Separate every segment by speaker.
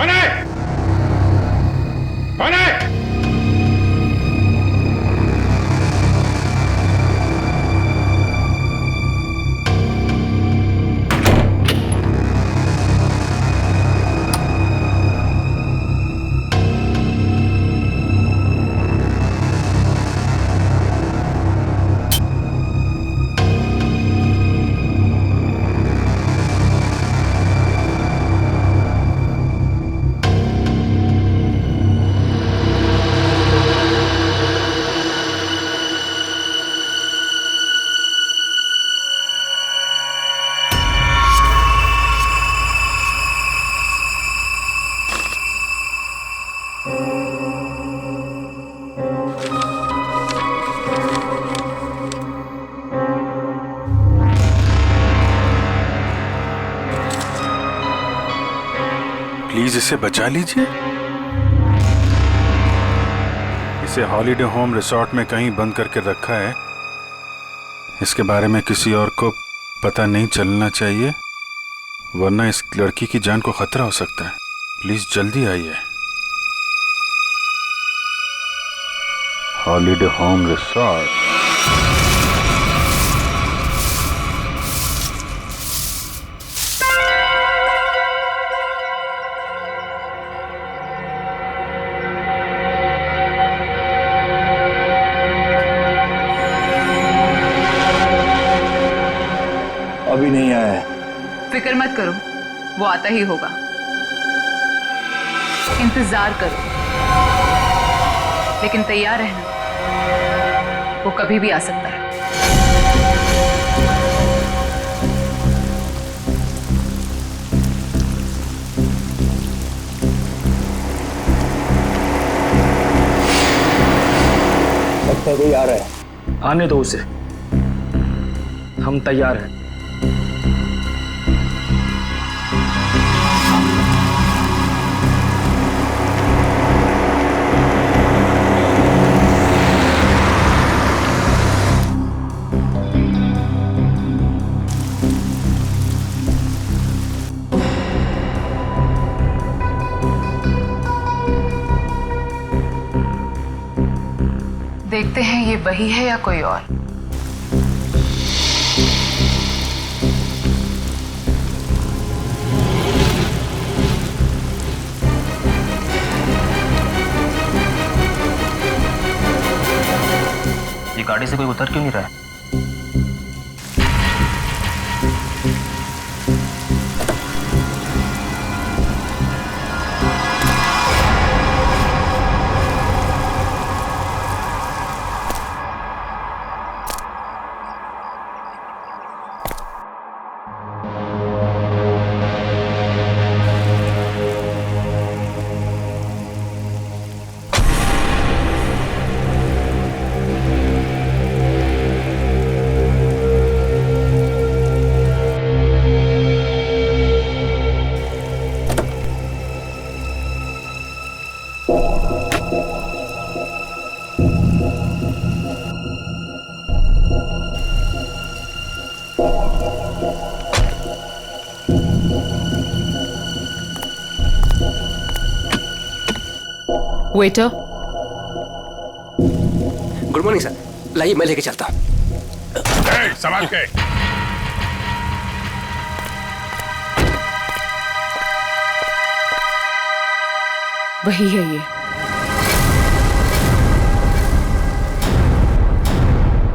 Speaker 1: कौन है? कौन है?
Speaker 2: प्लीज इसे बचा लीजिए। इसे हॉलिडे होम रिसोर्ट में कहीं बंद करके रखा है। इसके बारे में किसी और को पता नहीं चलना चाहिए, वरना इस लड़की की जान को खतरा हो सकता है। प्लीज जल्दी आइए। Holiday home resort.
Speaker 3: अभी नहीं आया है।
Speaker 4: फिक्र मत करो, वो आता ही होगा। इंतजार करो, लेकिन तैयार रहना, वो कभी भी आ सकता है।
Speaker 3: लगता है कोई आ रहा है।
Speaker 5: आने दो उसे, हम तैयार हैं।
Speaker 4: देखते हैं ये वही है या कोई और।
Speaker 5: ये गाड़ी से कोई उतर क्यों नहीं रहा है?
Speaker 4: वेटर।
Speaker 6: गुड मॉर्निंग सर, लाइए मैं लेके चलता हूँ।
Speaker 1: संभाल के।
Speaker 4: वही है ये।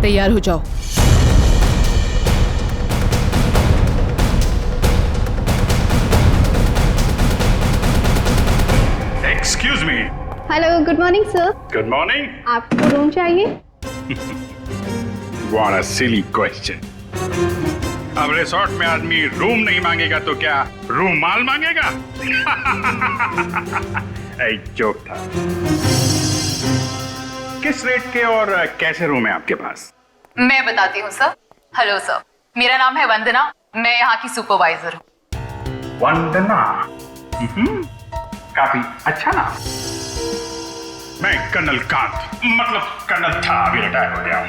Speaker 4: तैयार हो जाओ।
Speaker 1: Excuse me.
Speaker 7: Hello, good morning sir.
Speaker 1: Good morning.
Speaker 7: आपको रूम चाहिए?
Speaker 1: What a silly question. अब रिसोर्ट में आदमी रूम नहीं मांगेगा तो क्या रूम माल मांगेगा? एक जोक था। किस रेट के और कैसे रूम है आपके पास?
Speaker 4: मैं बताती हूँ सर। हेलो सर, मेरा नाम है वंदना, मैं यहाँ की सुपरवाइजर हूँ।
Speaker 1: वंदना? काफी अच्छा नाम। मैं कर्नल कांत, मतलब कर्नल था, अभी रिटायर हो गया हूँ।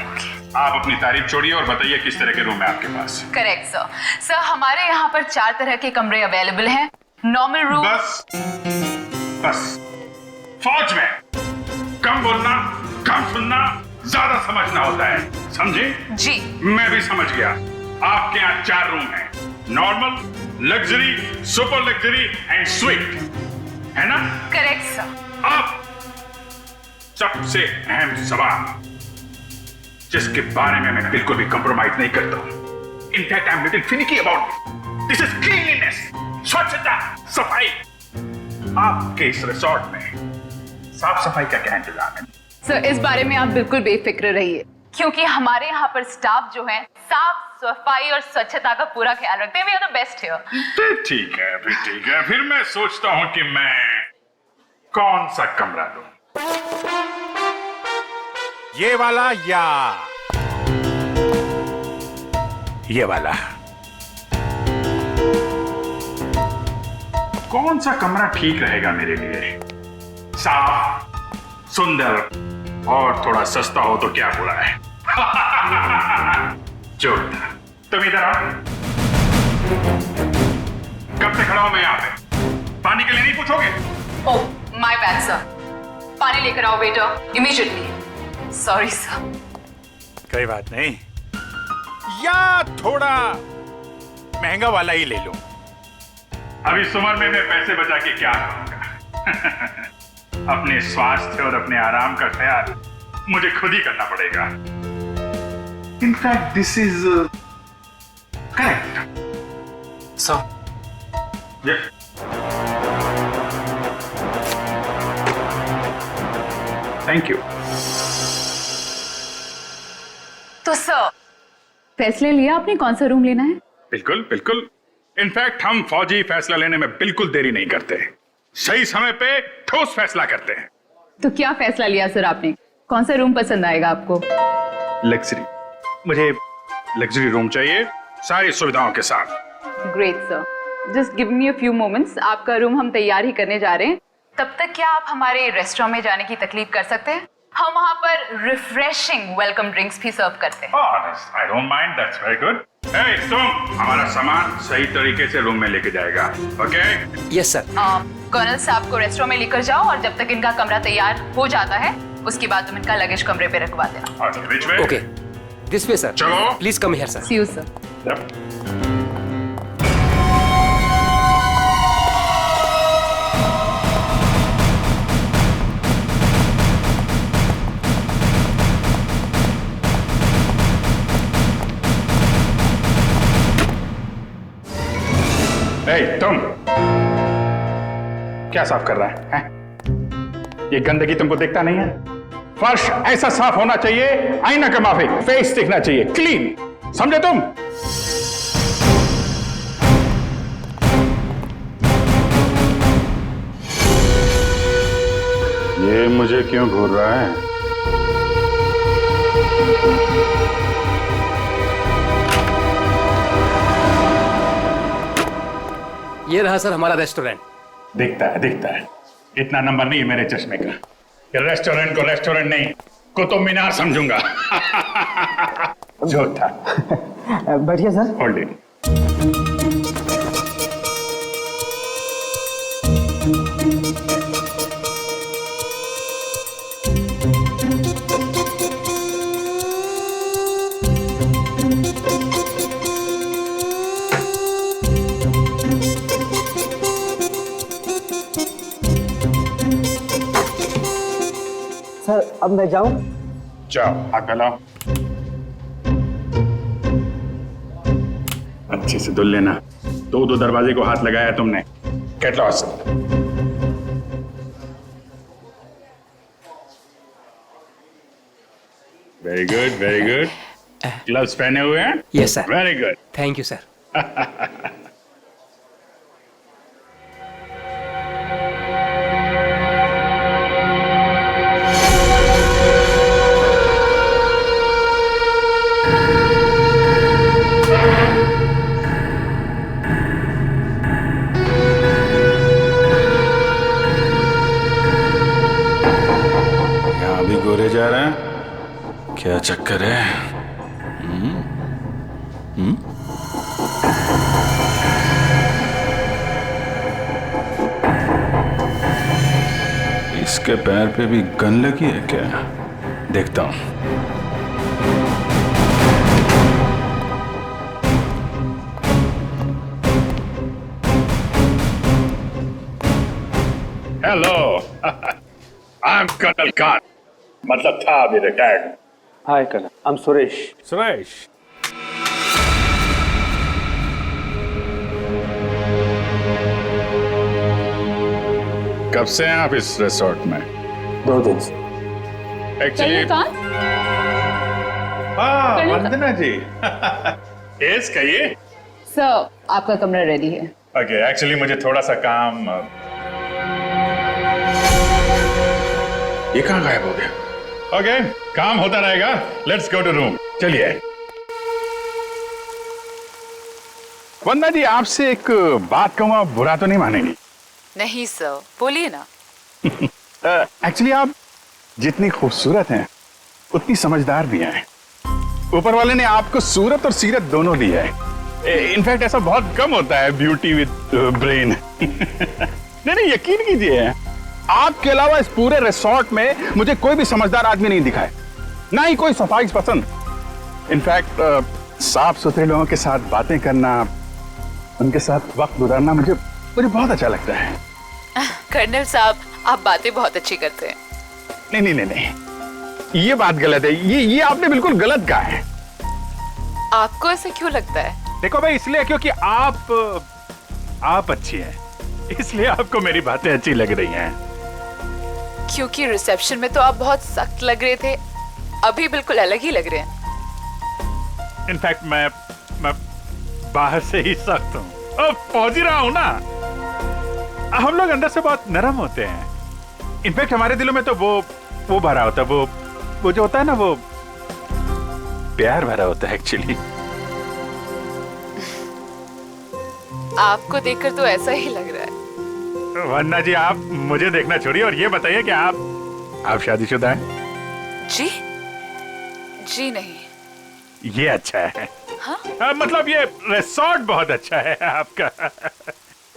Speaker 1: आप अपनी तारीफ छोड़िए और बताइए किस तरह के रूम है आपके पास।
Speaker 4: Correct sir. सर हमारे यहाँ पर 4 तरह के कमरे अवेलेबल हैं। Normal room.
Speaker 1: बस बस, फौज में कम बोलना, कम सुनना, ज्यादा समझना होता है, समझे?
Speaker 4: जी।
Speaker 1: मैं भी समझ गया। आपके यहाँ 4 रूम हैं, normal, luxury, super luxury and sweet, है ना?
Speaker 4: Correct sir.
Speaker 1: अब सबसे अहम सवाल, जिसके बारे में मैं बिल्कुल भी कंप्रोमाइज नहीं करता हूं। In fact I am little finicky about this is cleanliness, स्वच्छता, सफाई। आपके इस रिसोर्ट में साफ सफाई का क्या इंतजाम है?
Speaker 4: सर इस बारे में आप बिल्कुल बेफिक्र रहिए, क्योंकि हमारे यहाँ पर स्टाफ जो है साफ सफाई और स्वच्छता का पूरा ख्याल रखते हैं। We are the best here.
Speaker 1: फिर ठीक है, फिर ठीक है। फिर मैं सोचता हूं कि मैं कौन सा कमरा लूं।
Speaker 8: ये वाला या ये वाला?
Speaker 1: कौन सा कमरा ठीक रहेगा मेरे लिए? साफ, सुंदर और थोड़ा सस्ता हो तो क्या बुरा है? जोरदार। तुम इधर आओ। कब से खड़ा हूं मैं यहाँ पे? पानी के लिए नहीं पूछोगे?
Speaker 4: Oh my bad sir. पानी लेकर आओ वेटर इमीडिएटली। Sorry sir.
Speaker 8: कोई बात नहीं, या थोड़ा महंगा वाला ही ले लो।
Speaker 1: अभी इस उम्र में मैं पैसे बचा के क्या करूंगा? अपने स्वास्थ्य और अपने आराम का ख्याल मुझे खुद ही करना पड़ेगा। In fact this is correct
Speaker 5: sir.
Speaker 1: Thank you.
Speaker 4: तो सर फैसले लिया आपने कौन सा रूम लेना है?
Speaker 1: बिल्कुल बिल्कुल। इनफैक्ट हम फौजी फैसला लेने में बिल्कुल देरी नहीं करते, सही समय पे ठोस फैसला करते हैं।
Speaker 4: तो क्या फैसला लिया सर आपने? कौन सा रूम पसंद आएगा आपको?
Speaker 1: लग्जरी, मुझे लग्जरी रूम चाहिए, सारी सुविधाओं के साथ।
Speaker 4: Great sir, just give me a few moments. आपका रूम हम तैयार ही करने जा रहे हैं। तब तक क्या आप हमारे रेस्टोरेंट में जाने की तकलीफ कर सकते हैं? हम वहाँ पर रिफ्रेशिंग वेलकम ड्रिंक्स भी सर्व करते हैं।
Speaker 1: I don't mind, that's very good. तुम हमारा सामान सही तरीके से रूम में लेके जाएगा, ओके?
Speaker 6: Yes sir.
Speaker 4: कर्नल साहब को रेस्टोरेंट में लेकर जाओ और जब तक इनका कमरा तैयार हो जाता है उसके बाद तुम इनका लगेज कमरे पे रखवा देना।
Speaker 1: Which way?
Speaker 6: Okay, this way sir.
Speaker 1: चलो।
Speaker 6: Please come here sir.
Speaker 4: See you sir.
Speaker 1: तुम क्या साफ कर रहा है? ये गंदगी तुमको दिखता नहीं है? फर्श ऐसा साफ होना चाहिए, आईना का माफिक, फेस दिखना चाहिए क्लीन, समझे तुम?
Speaker 2: ये मुझे क्यों घूर रहा है?
Speaker 6: ये रहा सर हमारा रेस्टोरेंट।
Speaker 1: दिखता है। इतना नंबर नहीं है मेरे चश्मे का। ये रेस्टोरेंट को रेस्टोरेंट नहीं, कुतुब मीनार समझूंगा। जो था।
Speaker 3: बैठिए सर।
Speaker 1: Hold it.
Speaker 3: सर अब मैं जाऊं?
Speaker 1: जाओ, हाथ फैलाओ। अच्छे से धुल लेना। दो दरवाजे को हाथ लगाया तुमने। Get lost. Very good, very good. Gloves पहने हुए हैं?
Speaker 6: Yes sir.
Speaker 1: Very good.
Speaker 6: Thank you sir.
Speaker 2: गोरे जा रहे हैं, क्या चक्कर है? इसके पैर पे भी गन लगी है क्या? देखता हूं।
Speaker 1: Hello, I am Colonel Khan, मतलब था अभी retired.
Speaker 3: Hi Colonel, I am Suresh.
Speaker 2: Suresh, कब से हैं आप इस रिसोर्ट में?
Speaker 3: 2 दिन से।
Speaker 2: एक्चुअली वंदना जी यस कहिए।
Speaker 4: सर, आपका कमरा रेडी है।
Speaker 2: ओके, एक्चुअली मुझे थोड़ा सा काम। ये कहाँ गायब हो गया? ओके, काम होता रहेगा। Let's go to room. चलिए। वंदना जी, आपसे एक बात कहूँ, आप बुरा तो नहीं मानेंगी?
Speaker 4: नहीं सर, बोलिए ना।
Speaker 2: एक्चुअली आप जितनी खूबसूरत हैं उतनी समझदार भी हैं। ऊपर वाले ने आपको सूरत और सीरत दोनों दी है। इनफैक्ट ऐसा बहुत कम होता है, ब्यूटी विद ब्रेन। नहीं, यकीन कीजिए, आपके अलावा इस पूरे रिसोर्ट में मुझे कोई भी समझदार आदमी नहीं दिखा है, ना ही कोई सफाई पसंद। इनफैक्ट साफ सुथरे लोगों के साथ बातें करना, उनके साथ वक्त गुजारना मुझे बहुत अच्छा लगता है।
Speaker 4: कर्नल साहब, आप बातें बहुत अच्छी करते हैं।
Speaker 2: नहीं, ये बात गलत है। ये आपने बिल्कुल गलत कहा है।
Speaker 4: आपको ऐसे क्यों लगता है?
Speaker 2: देखो भाई, इसलिए क्योंकि आप अच्छी हैं, इसलिए आपको मेरी बातें अच्छी लग रही हैं।
Speaker 4: क्योंकि रिसेप्शन में तो आप बहुत सख्त लग रहे थे, अभी बिल्कुल अलग ही लग रहे हैं।
Speaker 2: इनफैक्ट मैं बाहर से ही सख्त हूँ, अब पहुंच ही रहा हूँ ना। हम लोग अंदर से बहुत नरम होते हैं। इनफैक्ट हमारे दिलों में तो वो भरा होता है, वो जो होता है ना, वो प्यार भरा होता है एक्चुअली।
Speaker 4: आपको देखकर तो ऐसा ही लग रहा है।
Speaker 2: वन्ना जी, आप मुझे देखना छोड़िए और ये बताइए कि आप शादीशुदा हैं?
Speaker 4: जी नहीं।
Speaker 2: ये अच्छा है।
Speaker 4: हाँ?
Speaker 2: मतलब ये रिसोर्ट बहुत अच्छा है आपका।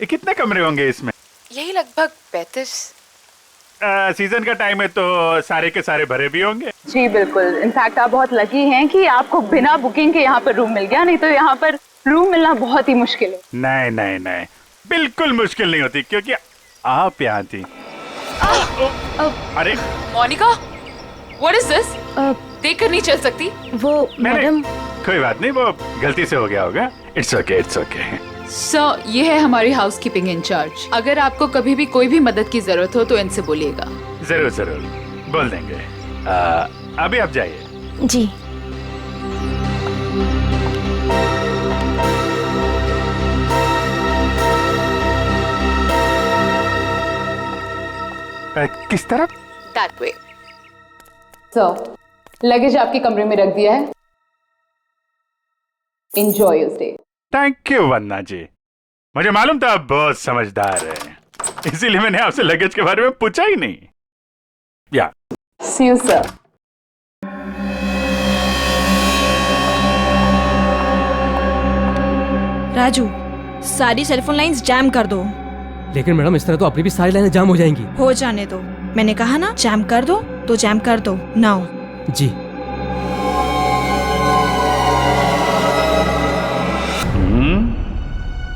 Speaker 2: कितने कमरे होंगे इसमें?
Speaker 4: यही लगभग 35।
Speaker 2: सीजन का टाइम है तो सारे के सारे भरे भी होंगे।
Speaker 4: जी बिल्कुल। इनफैक्ट आप बहुत लकी हैं कि आपको बिना बुकिंग के यहाँ पर रूम मिल गया, नहीं तो यहाँ पर रूम मिलना बहुत ही मुश्किल है।
Speaker 2: नहीं, बिल्कुल मुश्किल नहीं होती, क्योंकि आप यहाँ थी। अरे
Speaker 4: मोनिका, व्हाट इज दिस? देखकर नहीं चल सकती।
Speaker 7: वो मैडम।
Speaker 2: कोई बात नहीं, वो गलती से हो गया होगा। It's okay.
Speaker 4: सर, ये है हमारी हाउसकीपिंग इंचार्ज। अगर आपको कभी भी कोई भी मदद की जरूरत हो तो इनसे बोलिएगा।
Speaker 2: जरूर बोल देंगे। अभी आप जाइए।
Speaker 7: जी।
Speaker 2: किस तरफ?
Speaker 4: That way. सर, लगेज आपके कमरे में रख दिया है। Enjoy your stay.
Speaker 2: Thank you वन्ना जी, मुझे मालूम था आप बहुत समझदार हैं, इसीलिए मैंने आपसे लगेज के बारे में पूछा ही नहीं। या
Speaker 4: See you, sir.
Speaker 9: राजू, सारी सेलफोन लाइंस जैम कर दो।
Speaker 6: लेकिन मैडम, इस तरह तो अपनी भी सारी लाइनें जाम हो जाएंगी।
Speaker 9: हो जाने दो, मैंने कहा ना जैम कर दो तो जैम कर दो। नाउ।
Speaker 6: जी।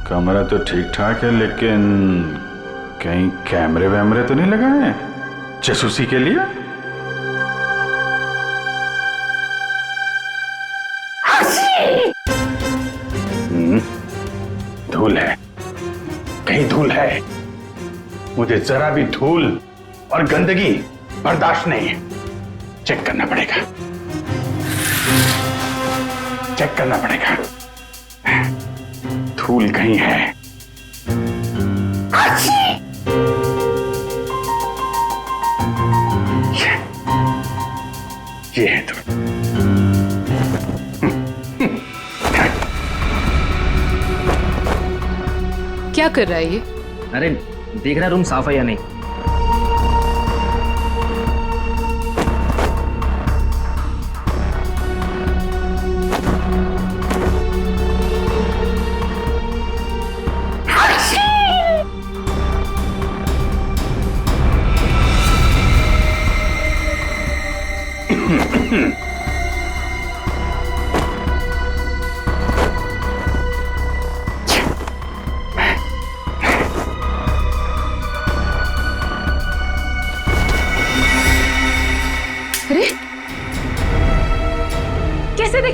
Speaker 2: कमरा तो ठीक ठाक है, लेकिन कहीं कैमरे वैमरे तो नहीं लगाए हैं जासूसी के लिए? धूल है, कहीं धूल है। मुझे जरा भी धूल और गंदगी बर्दाश्त नहीं है। चेक करना पड़ेगा। धूल कहीं है। ये है धूल।
Speaker 4: क्या कर रहा है ये?
Speaker 5: अरे देख रहा रूम साफ है या नहीं।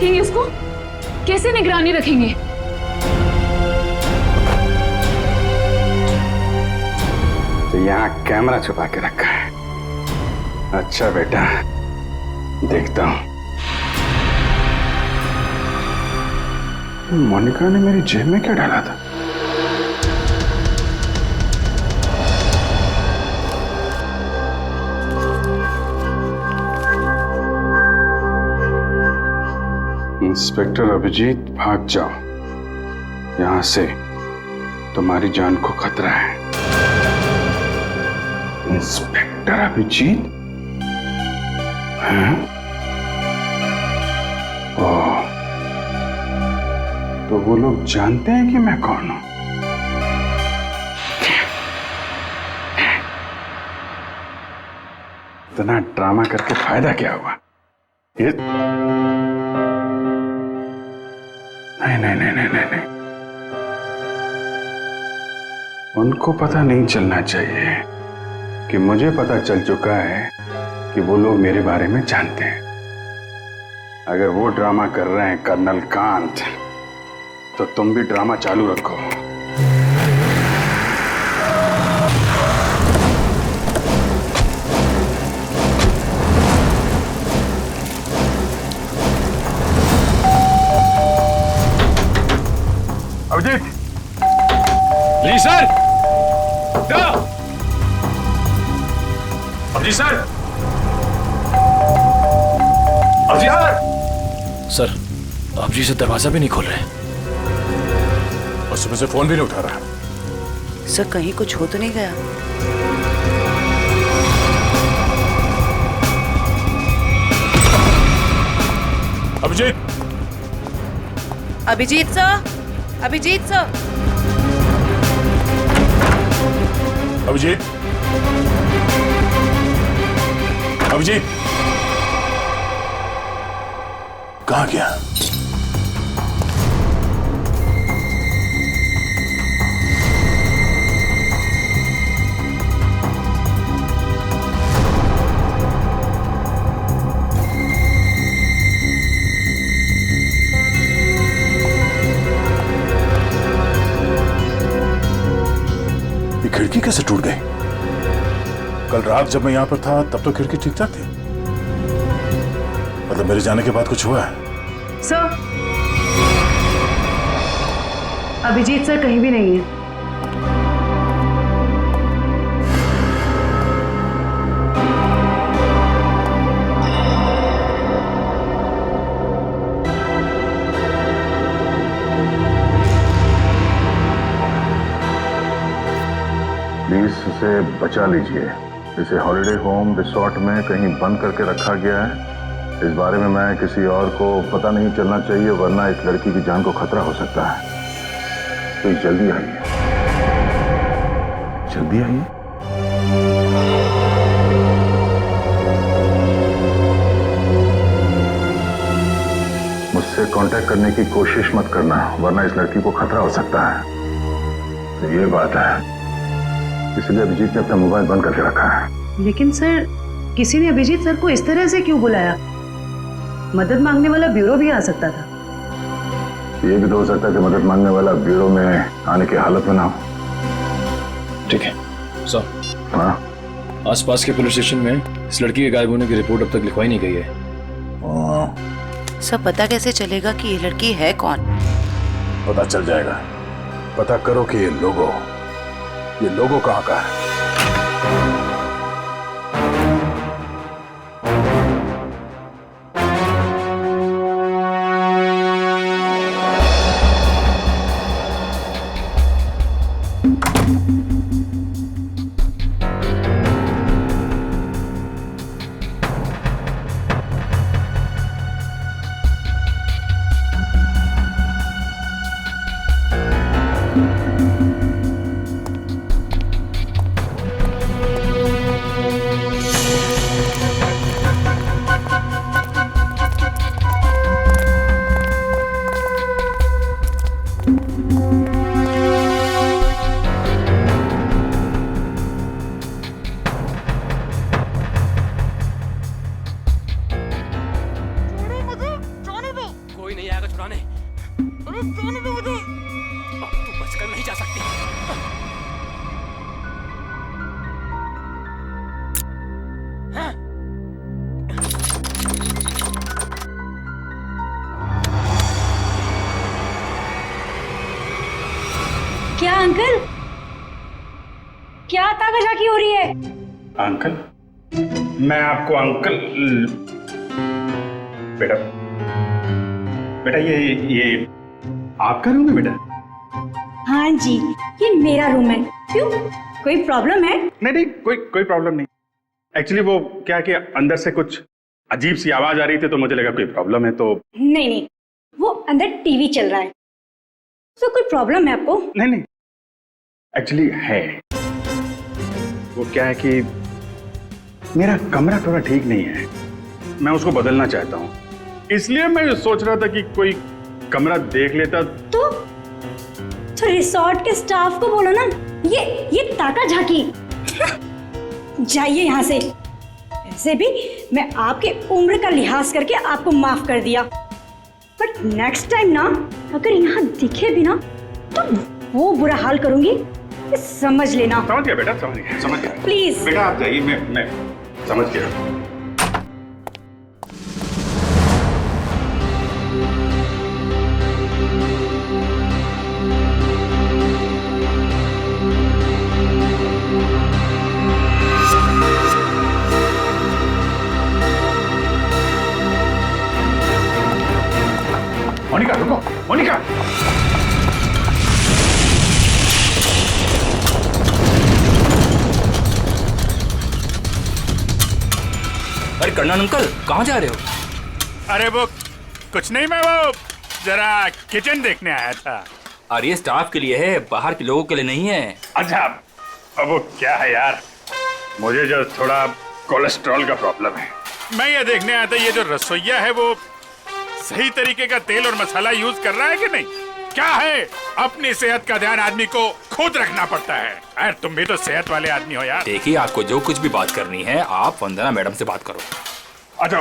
Speaker 4: देखेंगे उसको? कैसे निगरानी रखेंगे?
Speaker 2: तो यहाँ कैमरा छुपा के रखा है। अच्छा बेटा, देखता हूं। मोनिका ने मेरी जेब में क्या डाला था? इंस्पेक्टर अभिजीत, भाग जाओ यहां से, तुम्हारी जान को खतरा है। इंस्पेक्टर अभिजीत? हैं? ओह, तो वो लोग जानते हैं कि मैं कौन हूं? इतना ड्रामा करके फायदा क्या हुआ? ये नहीं। उनको पता नहीं चलना चाहिए कि मुझे पता चल चुका है कि वो लोग मेरे बारे में जानते हैं। अगर वो ड्रामा कर रहे हैं कर्नल कांत, तो तुम भी ड्रामा चालू रखो। अभिजीत!
Speaker 8: जी sir. Abhijeet sir! Abhijeet sir!
Speaker 10: Sir, आप जी से दरवाजा भी नहीं खोल रहे।
Speaker 8: और सुबह से फोन भी नहीं उठा रहा।
Speaker 11: सर, कहीं कुछ हो तो नहीं गया?
Speaker 8: अभिजीत!
Speaker 11: अभिजीत सर! अभिजीत सर!
Speaker 8: अभिजीत! अभिजीत! कहाँ गया? खिड़की कैसे टूट गई? कल रात जब मैं यहां पर था तब तो खिड़की ठीक ठाक थी। मतलब मेरे जाने के बाद कुछ हुआ है?
Speaker 11: सर, अभिजीत सर कहीं भी नहीं है।
Speaker 2: प्लीज उसे बचा लीजिए। इसे हॉलिडे होम रिसोर्ट में कहीं बंद करके रखा गया है। इस बारे में मैं किसी और को पता नहीं चलना चाहिए, वरना इस लड़की की जान को खतरा हो सकता है। तो जल्दी आइए, जल्दी आइए। मुझसे कांटेक्ट करने की कोशिश मत करना, वरना इस लड़की को खतरा हो सकता है। तो ये बात है, इसलिए अभिजीत ने अपना मोबाइल बंद करके रखा है।
Speaker 11: लेकिन सर, किसी ने अभिजीत सर को इस तरह से क्यों बुलाया? मदद मांगने वाला ब्यूरो भी आ सकता था।
Speaker 2: ये भी तो हो सकता है कि मदद मांगने वाला ब्यूरो में आने की हालत में ना हो।
Speaker 10: ठीक है सर।
Speaker 2: हाँ,
Speaker 10: आसपास के पुलिस स्टेशन में इस लड़की के गायब होने की रिपोर्ट अब तक लिखवाई नहीं गई है।
Speaker 11: सर, पता कैसे चलेगा कि ये लड़की है कौन?
Speaker 8: पता चल जाएगा। पता करो कि ये लोगो कहाँ का है।
Speaker 11: क्या ताकाझाकी हो रही है?
Speaker 1: अंकल, मैं आपको अंकल बेटा बेटा ये आपका रूम है बेटा?
Speaker 11: हाँ जी, ये मेरा रूम है। क्यों, कोई प्रॉब्लम है?
Speaker 1: नहीं, कोई प्रॉब्लम नहीं। एक्चुअली वो क्या कि अंदर से कुछ अजीब सी आवाज आ रही थी तो मुझे लगा कोई प्रॉब्लम है तो।
Speaker 11: नहीं, वो अंदर टीवी चल रहा है, तो कोई प्रॉब्लम है आपको?
Speaker 1: नहीं, एक्चुअली है। वो क्या है कि मेरा कमरा थोड़ा ठीक नहीं है, मैं उसको बदलना चाहता हूँ, इसलिए मैं सोच रहा था कि कोई कमरा देख लेता।
Speaker 11: तो रिसोर्ट के स्टाफ को बोलो ना, ये ताकाझाकी। जाइए यहाँ से। ऐसे भी मैं आपके उम्र का लिहाज करके आपको माफ कर दिया, बट नेक्स्ट टाइम ना अगर यहाँ दिखे भी ना तो वो बुरा हाल करूंगी, ये समझ लेना।
Speaker 1: समझ गया बेटा, समझ गया।
Speaker 11: प्लीज
Speaker 1: बेटा आप जाइए, मैं समझ गया। मोनिका रुको, मोनिका।
Speaker 5: अरे कर्नल अंकल, कहाँ जा रहे हो?
Speaker 8: अरे वो कुछ नहीं, मैं वो जरा किचन देखने आया था।
Speaker 5: अरे ये स्टाफ के लिए है, बाहर के लोगों के लिए नहीं है।
Speaker 1: अच्छा, अब वो क्या है यार, मुझे जो थोड़ा कोलेस्ट्रॉल का प्रॉब्लम है।
Speaker 8: मैं ये देखने आया था ये जो रसोइया है वो सही तरीके का तेल और मसाला यूज कर रहा है कि नहीं। क्या है, अपनी सेहत का ध्यान आदमी को खुद रखना पड़ता है। यार तुम भी तो सेहत वाले आदमी हो यार।
Speaker 5: देखिए, आपको जो कुछ भी बात करनी है आप वंदना मैडम से बात करो।
Speaker 1: अच्छा,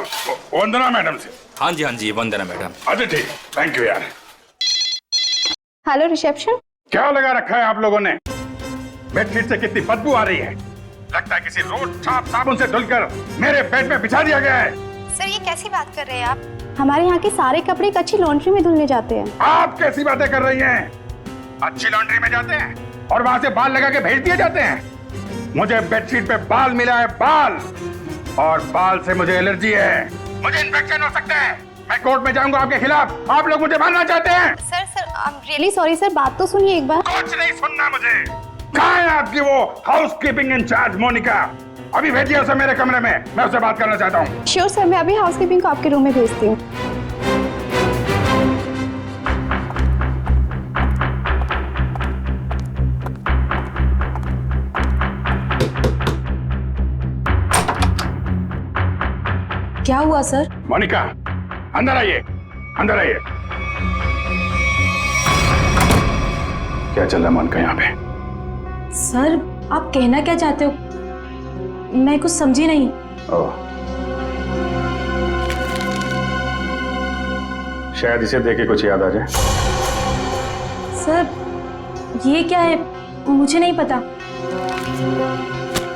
Speaker 1: वंदना मैडम से?
Speaker 5: हाँ जी, वंदना मैडम।
Speaker 1: अच्छा ठीक, थैंक यू यार।
Speaker 7: Hello reception.
Speaker 1: क्या लगा रखा है आप लोगों ने? बेडशीट से कितनी बदबू आ रही है, लगता है किसी रोज साफ साबुन से धुलकर मेरे बेड में बिछा दिया गया है।
Speaker 9: सर ये कैसी बात कर रहे हैं आप?
Speaker 7: हमारे यहाँ के सारे कपड़े एक अच्छी लॉन्ड्री में धुलने जाते हैं।
Speaker 1: आप कैसी बातें कर रही हैं? अच्छी लॉन्ड्री में जाते हैं और वहां से बाल लगा के भेज दिए जाते हैं। मुझे बेडशीट पे बाल मिला है, बाल, और बाल से मुझे एलर्जी है, मुझे इन्फेक्शन हो सकता है। मैं कोर्ट में जाऊंगा आपके खिलाफ। आप लोग मुझे मारना चाहते हैं?
Speaker 7: Sir I am really sorry sir, बात तो सुनिए एक बार।
Speaker 1: कुछ नहीं सुनना मुझे। कहाँ है आपकी वो हाउसकीपिंग इंचार्ज मोनिका? अभी भेजिए उसे मेरे कमरे में, मैं उससे बात करना चाहता हूँ।
Speaker 7: श्योर सर, मैं अभी हाउसकीपिंग को आपके रूम में भेजती हूँ।
Speaker 9: क्या हुआ सर?
Speaker 1: मोनिका अंदर आइए, अंदर आइए। क्या चल रहा है मोनिका यहाँ पे?
Speaker 9: सर आप कहना क्या चाहते हो, मैं कुछ समझी नहीं।
Speaker 1: ओह, शायद इसे देख के कुछ याद आ जाए।
Speaker 9: सर ये क्या है, मुझे नहीं पता।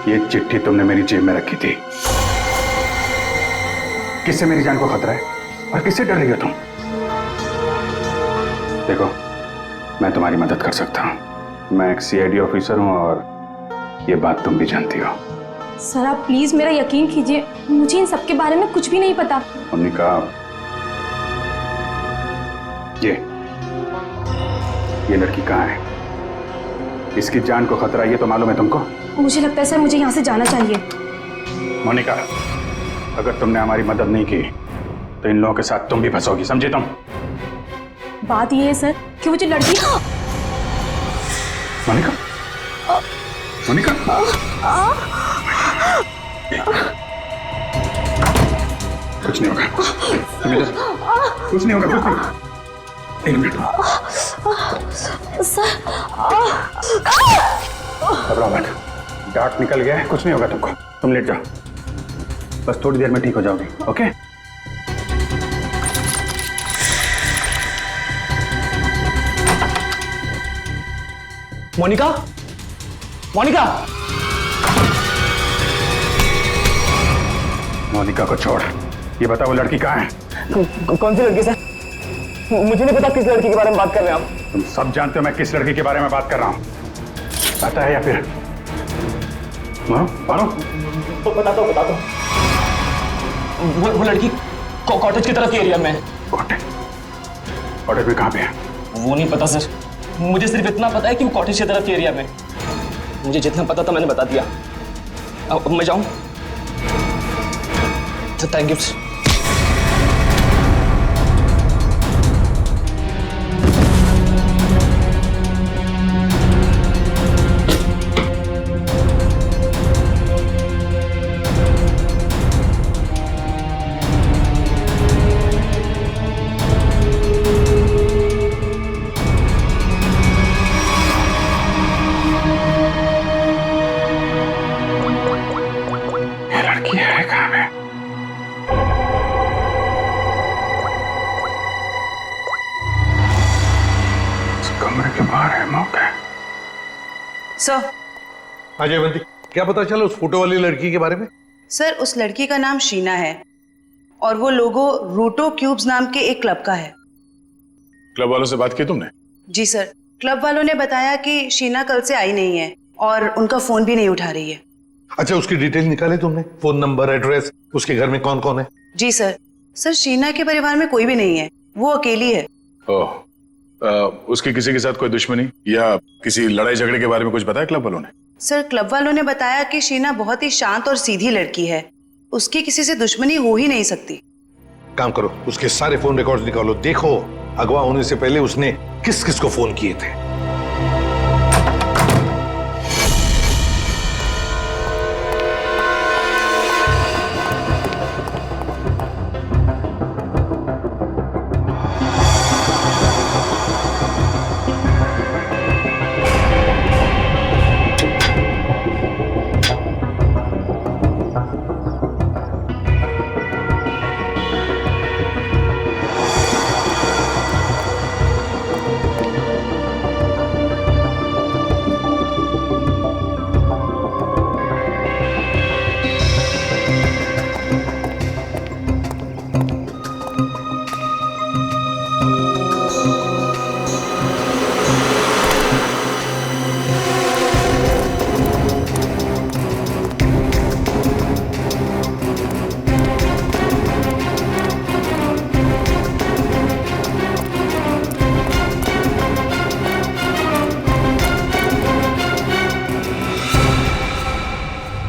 Speaker 1: ये चिट्ठी तुमने मेरी जेब में रखी थी। किससे मेरी जान को खतरा है और किससे डर रही हो तुम? देखो, मैं तुम्हारी मदद कर सकता हूँ। मैं एक सीआईडी ऑफिसर हूँ और ये बात तुम भी जानती हो।
Speaker 9: सर आप प्लीज मेरा यकीन कीजिए, मुझे इन सब के बारे में कुछ भी नहीं पता।
Speaker 1: मोनिका, ये लड़की कहाँ है? इसकी जान को खतरा ये तो मालूम है तुमको?
Speaker 9: मुझे लगता है सर मुझे यहाँ से जाना चाहिए।
Speaker 1: मोनिका, अगर तुमने हमारी मदद नहीं की तो इन लोगों के साथ तुम भी फंसोगी, समझे तुम?
Speaker 9: बात ये है सर कि वो जो लड़की।
Speaker 1: मोनिका, मोनिका, कुछ नहीं होगा, कुछ नहीं होगा, कुछ नहीं। एक मिनट
Speaker 9: सर,
Speaker 1: घबराओ मत, डार्ट निकल गया है, कुछ नहीं होगा तुमको। तुम लेट जाओ, बस थोड़ी देर में ठीक हो जाओगे। ओके?
Speaker 5: मोनिका, मोनिका,
Speaker 1: मोनिका को छोड़, ये बता वो लड़की कहाँ है?
Speaker 5: कौन सी लड़की सर? मुझे नहीं पता किस लड़की के बारे में बात कर रहे हैं आप।
Speaker 1: तुम सब जानते हो मैं किस लड़की के बारे में बात कर रहा हूँ, पता है या फिर हाँ मारो।
Speaker 5: बताता हूँ। वो लड़की कॉटेज की तरफ के एरिया में है।
Speaker 1: कॉटेज में कहाँ पे है?
Speaker 5: वो नहीं पता सर, मुझे सिर्फ इतना पता है कि वो कॉटेज की तरफ के एरिया में। मुझे जितना पता था मैंने बता दिया। अब मैं जाऊं? Thank you sir.
Speaker 12: Sir.
Speaker 13: Ajay Banti, क्या पता चला उस फोटो वाली लड़की के बारे में?
Speaker 12: सर, उस लड़की का नाम शीना है और वो लोगो रूटो क्यूब्स नाम के एक क्लब का है।
Speaker 8: क्लब वालों से बात की तुमने?
Speaker 12: जी सर, क्लब वालों ने बताया कि शीना कल से आई नहीं है और उनका फोन भी नहीं उठा रही है।
Speaker 13: अच्छा, उसकी डिटेल निकाले तुमने? फोन नंबर, एड्रेस, उसके घर में कौन कौन है?
Speaker 12: जी सर। सर, शीना के परिवार में कोई भी नहीं है, वो अकेली है।
Speaker 8: ओह, उसकी किसी के साथ कोई दुश्मनी या किसी लड़ाई झगड़े के बारे में कुछ बताया क्लब वालों ने?
Speaker 12: सर, क्लब वालों ने बताया कि शीना बहुत ही शांत और सीधी लड़की है, उसकी किसी से दुश्मनी हो ही नहीं सकती।
Speaker 13: काम करो, उसके सारे फोन रिकॉर्ड्स निकालो, देखो अगवा होने से पहले उसने किस किस को फोन किए थे।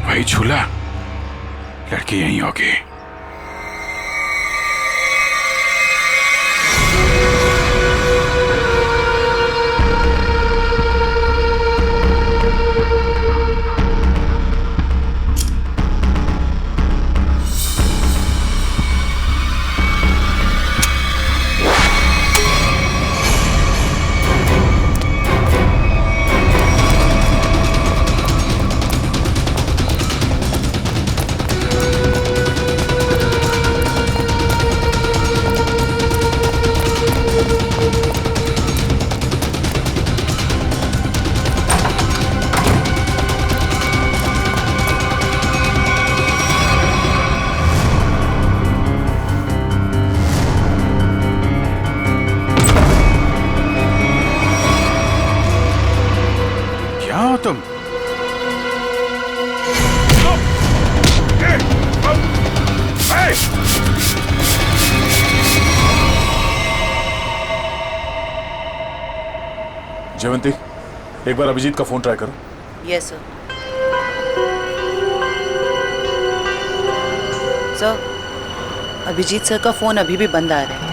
Speaker 1: वही झूला, लड़की यहीं होगी। तुम
Speaker 8: जयवंती, एक बार अभिजीत का फोन ट्राई करो।
Speaker 12: Yes sir. Sir, Abhijeet sir का फोन अभी भी बंद आ रहा है।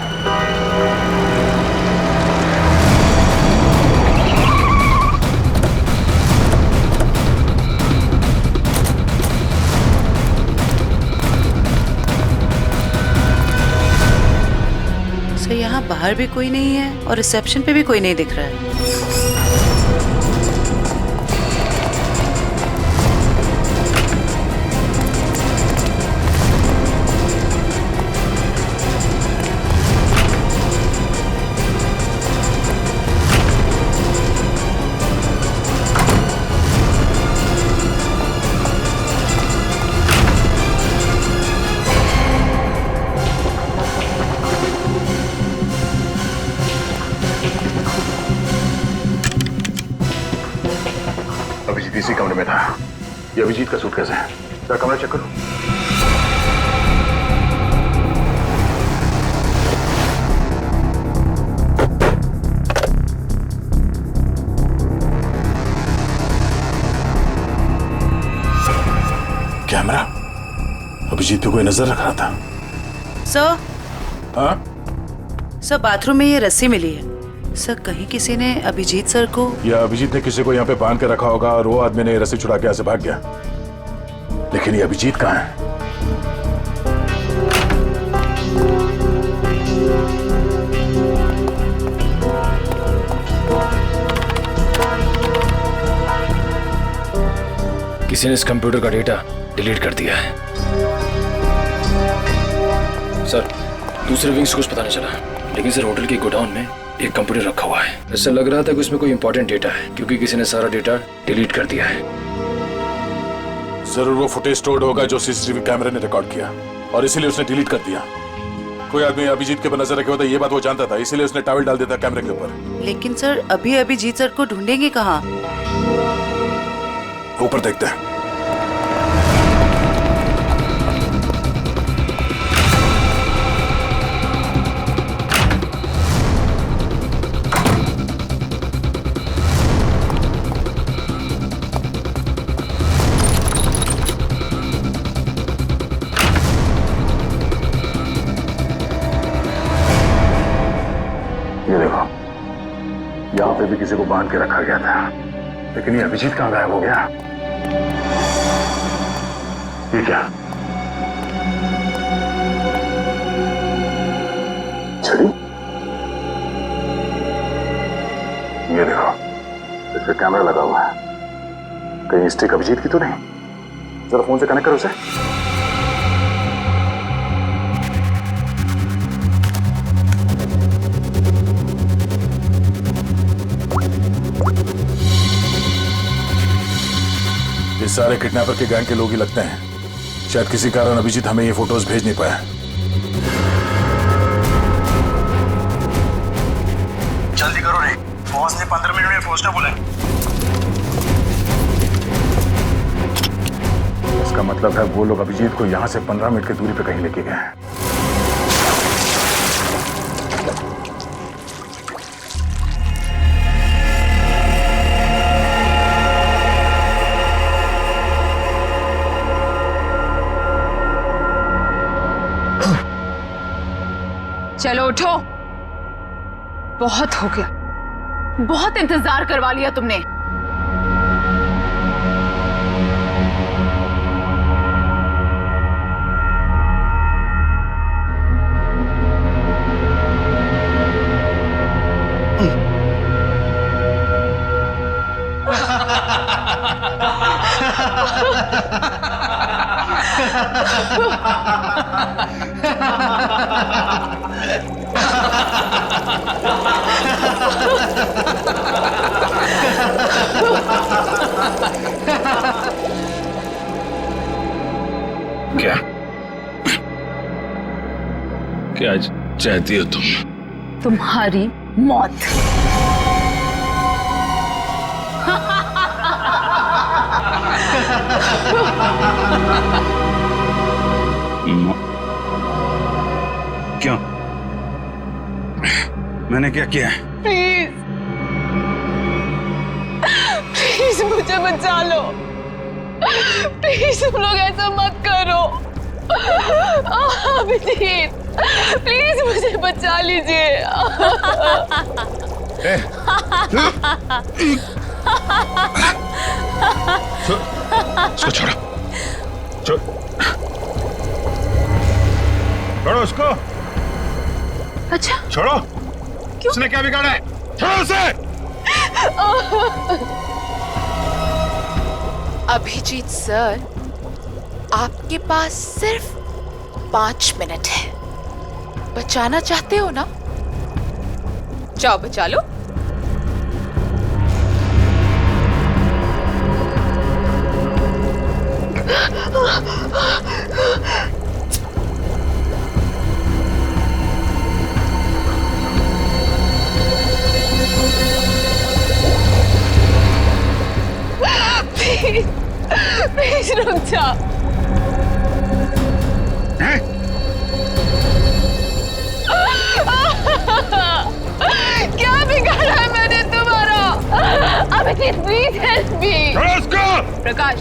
Speaker 12: सर, यहाँ बाहर भी कोई नहीं है और रिसेप्शन पे भी कोई नहीं दिख रहा है।
Speaker 1: अभिजीत इसी कमरे में था। ये अभिजीत का सूट कैसे है? क्या कमरा चेक करो।
Speaker 2: कैमरा? अभिजीत पे कोई नजर रख रहा था?
Speaker 12: सर,
Speaker 2: हाँ?
Speaker 12: सर बाथरूम में ये रस्सी मिली है। सर कहीं किसी ने अभिजीत सर को...
Speaker 2: या अभिजीत ने किसी को यहाँ पे बांध के रखा होगा और वो आदमी ने रस्सी छुड़ा के यहाँ से भाग गया। लेकिन ये अभिजीत कहाँ है?
Speaker 10: किसी ने इस कंप्यूटर का डेटा डिलीट कर दिया है। सर, दूसरे विंग से कुछ पता नहीं चला, लेकिन सर होटल के गोडाउन में एक कंप्यूटर रखा हुआ है। ऐसा लग रहा था कि उसमें कोई इंपॉर्टेंट डेटा है, क्योंकि किसी ने सारा डेटा डिलीट कर दिया है।
Speaker 2: जरूर वो फुटेज स्टोर्ड होगा जो सीसीटीवी कैमरे ने रिकॉर्ड किया, और इसीलिए उसने डिलीट कर दिया। कोई आदमी अभिजीत के ऊपर नजर रखे होता, ये बात वो जानता था, इसीलिए उसने टॉवल डाल दिया था कैमरे के ऊपर।
Speaker 12: लेकिन सर अभी अभिजीत सर को ढूंढेंगे कहाँ?
Speaker 2: ऊपर देखते हैं।
Speaker 1: ये देखो, यहाँ पे भी किसी को बांध के रखा गया था, लेकिन ये अभिजीत कहाँ गायब हो गया? ये क्या? छड़ी? ये देखो, इस पे कैमरा लगा हुआ है। कहीं स्टिक अभिजीत की तो नहीं? जरा फोन से कनेक्ट करो उसे।
Speaker 2: ये सारे किडनैपर के गैंग के लोग ही लगते हैं। शायद किसी कारण अभिजीत हमें ये फोटोज भेज नहीं पाया।
Speaker 14: जल्दी करो रे, बॉस ने 15 मिनट में पहुंचना बोला है।
Speaker 1: इसका मतलब है वो लोग अभिजीत को यहाँ से 15 मिनट की दूरी पे कहीं लेके गए हैं।
Speaker 4: चलो उठो, बहुत हो गया, बहुत इंतजार करवा लिया तुमने।
Speaker 2: क्या क्या चाहती हो तुम?
Speaker 4: तुम्हारी मौत।
Speaker 2: क्यों? मैंने क्या किया है?
Speaker 4: प्लीज प्लीज मुझे बचा लो। प्लीज तुम लोग ऐसा मत करो। अभिजीत प्लीज मुझे बचा लीजिए।
Speaker 2: इसको छोड़ो, छोड़ो उसको।
Speaker 4: अच्छा
Speaker 2: छोड़ो। क्यों? उसने क्या बिगाड़ा है? छोड़ो उसे।
Speaker 15: अभिजीत सर, आपके पास सिर्फ 5 मिनट है। बचाना चाहते हो ना? जाओ बचा लो।
Speaker 4: प्लीज रुक जा। क्या बिगाड़ा है मैंने तुम्हारा? Abhijeet please help me. Prakash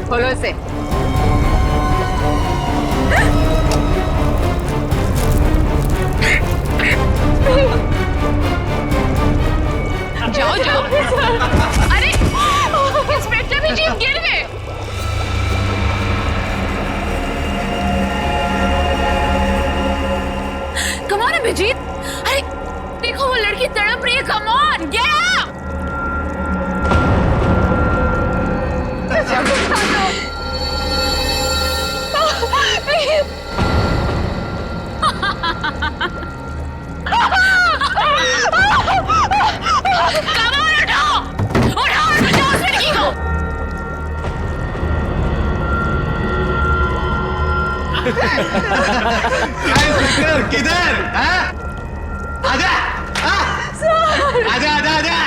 Speaker 4: खोलो इसे। जाओ जाओ। अरे इंस्पेक्टर भी जीप गिर गए। कम ऑन अभिजीत, अरे देखो वो लड़की तड़प रही है। Come on get up.
Speaker 14: किधर? आजा आजा आजा आजा।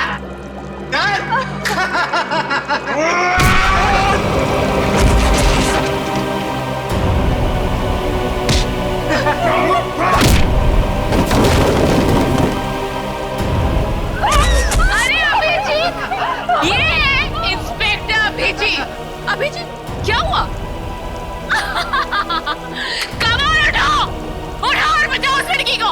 Speaker 4: अरे अभिजीत, ये है इंस्पेक्टर अभिजीत। अभिजीत क्या हुआ? कमाल उठाओ और बचाओ उस लड़की को।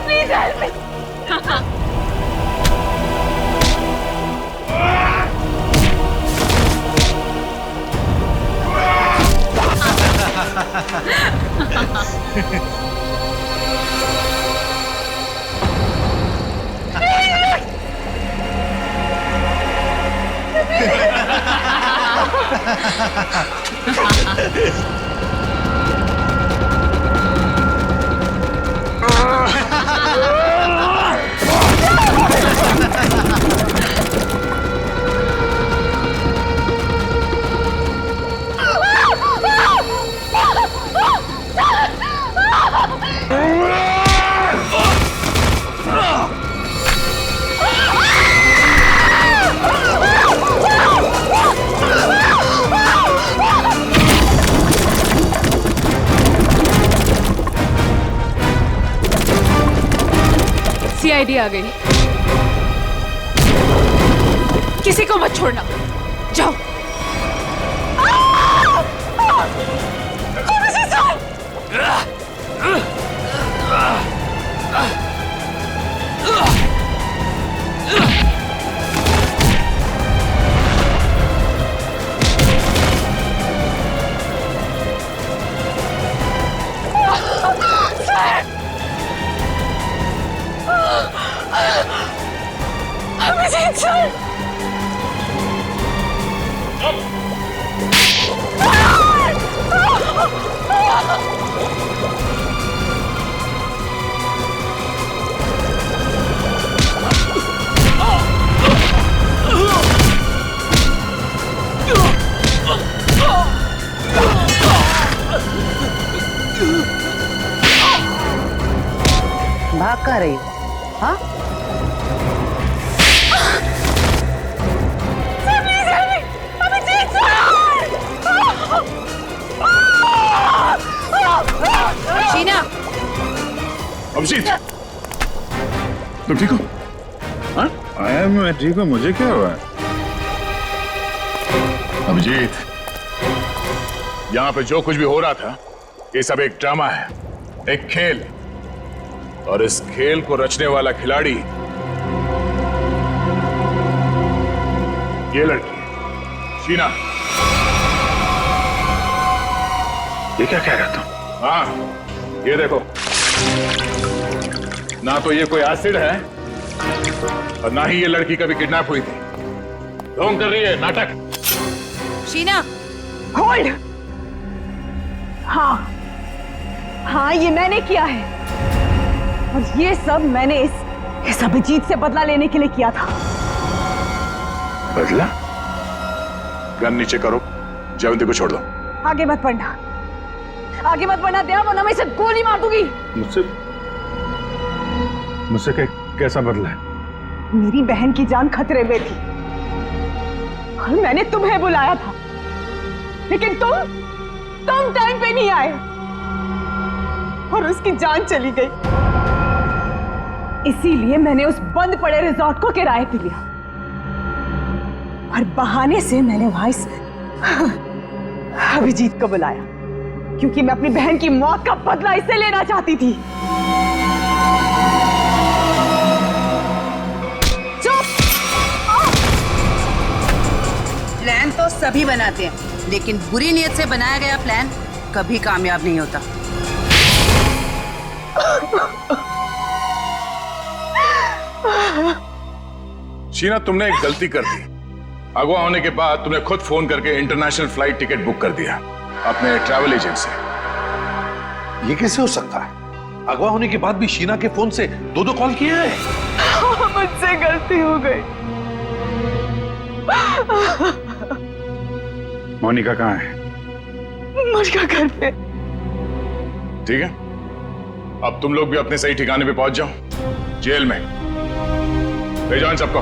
Speaker 4: Please help me. सीआईडी आ गई। किसी को मत छोड़ना, जाओ। अभिजीत सर,
Speaker 12: भाग कर रही हो? हाँ
Speaker 4: शीना।
Speaker 1: अभिजीत, तुम ठीक हो? हाँ?
Speaker 2: मैं ठीक हूँ। मुझे क्या हुआ?
Speaker 1: अभिजीत, यहाँ पे जो कुछ भी हो रहा था ये सब एक ड्रामा है, एक खेल, और इस खेल को रचने वाला खिलाड़ी ये लड़की शीना। ये क्या कह रहा था? हाँ, ये देखो, ना तो ये कोई एसिड है और ना ही ये लड़की कभी किडनैप हुई थी। ढोंग कर रही है, नाटक।
Speaker 4: शीना,
Speaker 16: होल्ड। हाँ हाँ, ये मैंने किया है और ये सब मैंने इस अभिजीत से बदला लेने के लिए किया था।
Speaker 1: बदला? गन नीचे करो, जयवंती को छोड़ दो।
Speaker 16: आगे मत बढ़ना, आगे मत बढ़ना दया, वरना मैं इसे गोली मार दूंगी।
Speaker 1: मुझसे कैसा बदला है?
Speaker 16: मेरी बहन की जान खतरे में थी और मैंने तुम्हें बुलाया था, लेकिन तुम टाइम पे नहीं आए और उसकी जान चली गई। इसीलिए मैंने उस बंद पड़े रिजॉर्ट को किराए पे लिया और बहाने से मैंने वहां इस अभिजीत को बुलाया, क्योंकि मैं अपनी बहन की मौत का बदला इससे लेना चाहती थी।
Speaker 12: प्लान तो सभी बनाते हैं, लेकिन बुरी नीयत से बनाया गया प्लान कभी कामयाब नहीं होता।
Speaker 1: शीना, तुमने एक गलती कर दी। अगवा होने के बाद तुमने खुद फोन करके इंटरनेशनल फ्लाइट टिकट बुक कर दिया अपने ट्रैवल एजेंट से।
Speaker 13: ये कैसे हो सकता है? अगवा होने के बाद भी शीना के फोन से दो कॉल किए हैं।
Speaker 16: मुझसे गलती हो गई।
Speaker 1: मोनिका कहाँ है?
Speaker 16: मोनिका घर पे।
Speaker 1: ठीक है, अब तुम लोग भी अपने सही ठिकाने पे पहुंच जाओ, जेल में ले जाओ इन सबको।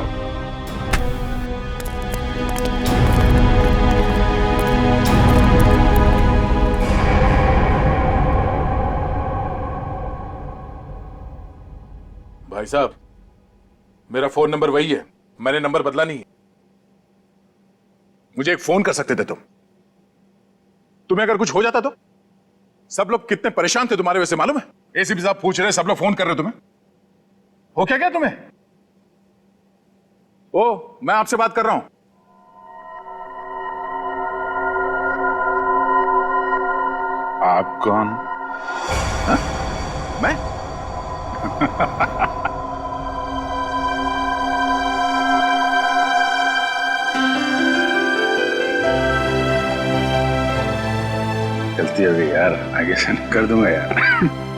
Speaker 8: भाई साहब, मेरा फोन नंबर वही है, मैंने नंबर बदला नहीं है।
Speaker 1: मुझे एक फोन कर सकते थे तुम। तुम्हें अगर कुछ हो जाता तो? सब लोग कितने परेशान थे तुम्हारे वजह से, मालूम है? एसीपी साहब पूछ रहे, सब लोग फोन कर रहे तुम्हें। हो क्या तुम्हें? ओ, मैं आपसे बात कर रहा हूं।
Speaker 2: आप कौन?
Speaker 1: हा? मैं?
Speaker 2: गलती हो गई यार, आगे से नहीं कर दूंगा यार।